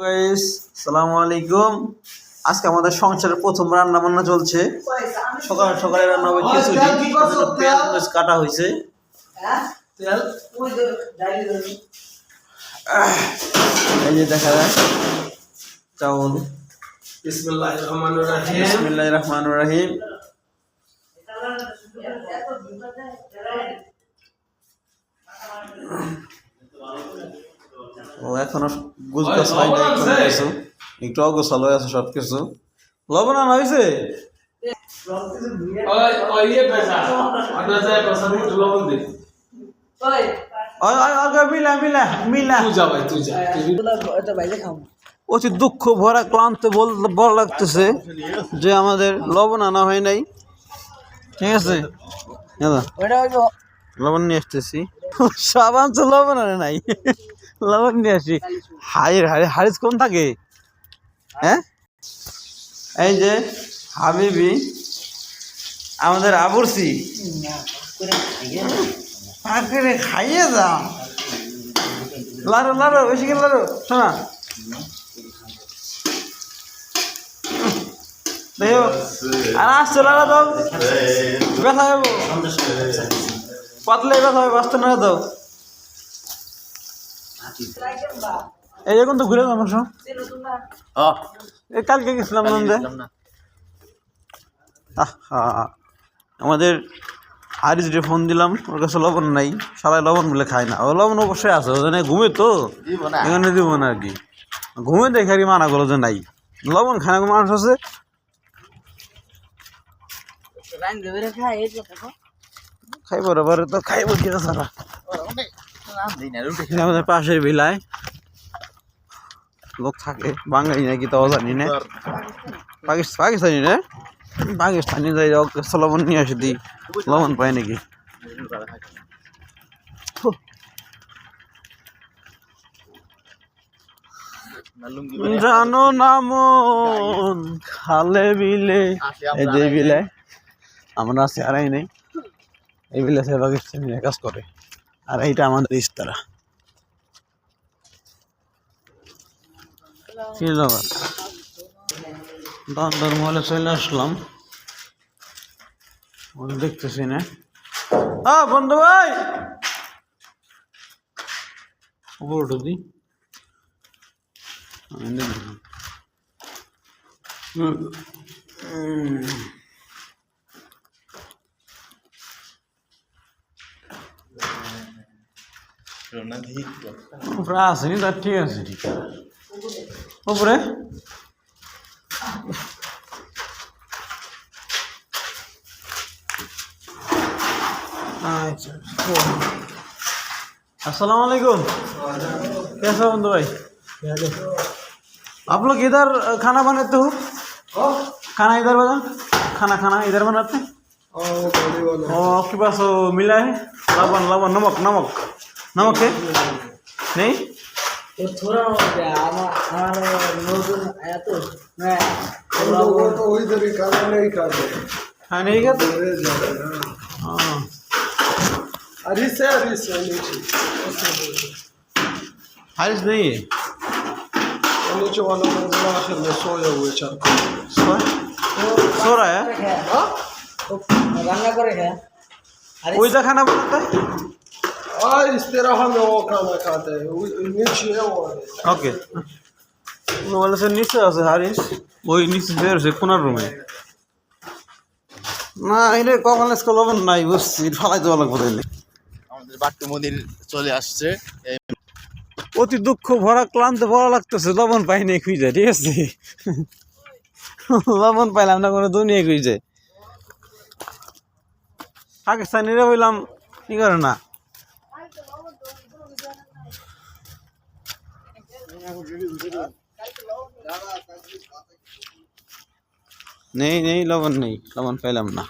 Guys আসসালামু আলাইকুম। আজকে আমাদের সংসারের প্রথম রান্না বান্না চলছে। সকাল সকালে রান্না হবে খিচুড়ি, পেঁয়াজ মরিচ কাটা হয়েছে। এই যে দেখা যায় চাউল। বিসমিল্লাহির রহমানির রহিম। বিসমিল্লাহির রহমানির রহিম। ও এখনো গুজগাছ হয় নাই, কিছু একটু অগোছালো আছে সবকিছু। লবণ আনা হয়েছে? মিলা মিলা মিলা অতি দুঃখ ভরা ক্লান্ত বল লাগতেছে যে আমাদের লবণ আনা হয় নাই। ঠিক আছে, লবণ নিয়ে আসতেছি। সব আনছে, লবণ আনে নাই। লবণ নিয়ে আসি। হারিস কোন থাকে? হ্যাঁ, এই যে হাবিবি আমাদের আবুরসি পাখিরে খাইয়ে দাও। লাড়ো লাড়ো, বেশি করে লাড়ো। শোনা দেখো, আর আসছে লাড়া দাও, ব্যথা হইব, পাতলে ব্যথা হবে, বাঁচতে না দাও। এই এখন তো ঘুরে যাবো। কালকে গেছিলাম নন্দে। আমাদের হারিসে ফোন দিলাম, ওর কাছে লবণ নাই, সারাই লবণ বলে খায় না। ও লবণ অবশ্যই আছে, ওখানে ঘুমে তো এখানে দিব না আর কি। ঘুমে দেখে আর কি মানা করলো যে নাই লবণ খায় না। মানুষ আছে খাইব রে, তো খাইব কি সারা। আমাদের পাশের বিলায় লোক থাকে, বাঙালি নাকি তাও জানি না, পাকিস্তানি না, পাকিস্তানি যাই লবণ নিয়ে আসে দিই, লবণ পায় নাকি। জানো না মন খালে বিলে, এই যে বিলে আমরা আছি আর নেই, এই বিলে সে পাকিস্তানি কাজ করে। আর এইটা আমাদের ইস্তারা। কি জগৎ দর মহলে চলে আসলাম, দেখতেছি না। বন্ধু ভাই উপর দি উপরে আসেনি, তার ঠিক আছে, ঠিক আছে উপরে। अस्सलाम वालेकुम, कैसे हो बंधु भाई? आप लोग इधर खाना बनाते हो? खाना इधर बना, खाना इधर बनाते हैं? आपके पास मिला है लवन लवन नमक नमक नमक है नहीं? तो थोड़ा हो गया हमारे नौजवान आया तो मैं तो वही तरीका नहीं खाते। हाँ नहीं खाते। हाँ हरीश है, हरीश है नीचे, हारिस नहीं है नीचे वाला मंजिला आखिर में सोया हुए चार सो रहा है। तो रान्ना करेगा कोई सा खाना बनाता है? इस तरह हम वो खाना खाते हैं, नीचे है वो। ओके, वो वाला से नीचे আছে হারিস, ওই নিচে বের হচ্ছে কোনার রুমে। না এটা কখন আজকে লবণ নাই, বুঝছি ফালাই দেওয়া লাগবে তাইলে। আমাদের বাট্টু মদির চলে আসছে। অতি দুঃখ ভরা ক্লান্ত বলা লাগতেছে, লবণ পাই নাই খুঁজে। ঠিক আছে, লবণ পাইলাম না, কোনো দুনিয়া খুঁজে। পাকিস্তানিরা বললাম কি করে না, নেই নেই লবণ নেই, লবণ পাইলাম না।